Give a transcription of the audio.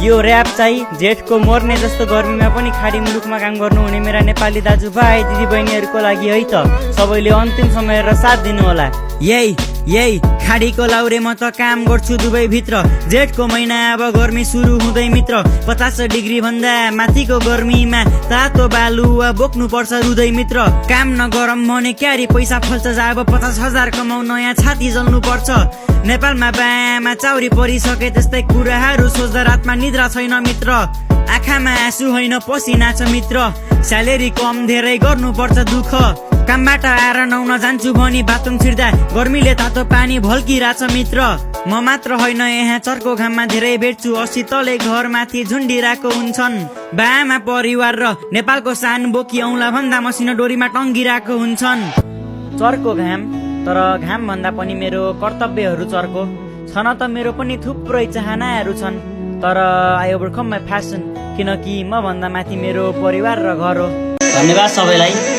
यो र्याप चाहिँ जेठको मर्ने जस्तो गर्मीमा पनि खाडी मुलुकमा काम गर्नुहुने मेरा नेपाली दाजुभाइ दिदीबहिनीहरूको लागि है त सबैले अन्तिम समय र साथ दिनु होला। यही खाडीको लाउरे म त काम गर्छु दुबई भित्र। जेठको महिना अब गर्मी सुरु हुँदै मित्र। 50 डिग्री भन्दा माथिको गर्मीमा तातो बालुवा बोक्नु पर्छ रुदै मित्र। काम नगरम भने क्यारी पैसा फल्छ जब 50,000 कमाउन नयाँ छाती जल्नु पर्छ। नेपालमा बायामा चाउरी परिसके त्यस्तै कुराहरू सोच्दा रातमा निद्रा छैन मित्र। आँखामा आँसु होइन पसिना छ मित्र। स्यालेरी कम धेरै गर्नुपर्छ दुःख। कामबाट आएर नुहाउन जान्छु भनी बाथरुम छिर्दा गर्मीले तातो पानी भल्किरहेछ मित्र। म मात्र होइन यहाँ चर्को घाममा धेरै भेट्छु। 80 तले घर माथि झुन्डिरहेको हुन्छन्। बाआमा परिवार र नेपालको सान बोकी औँला भन्दा मसिनो डोरीमा टङ्गिरहेको हुन्छन्। चर्को घाम, तर घाम भन्दा पनि मेरो कर्तव्यहरू चर्को छन त। मेरो पनि थुप्रै चाहनाहरू छन्, तर आई ओभरकम माई फ्यासन, किनकि म भन्दा माथि मेरो परिवार र घर हो। धन्यवाद सबैलाई।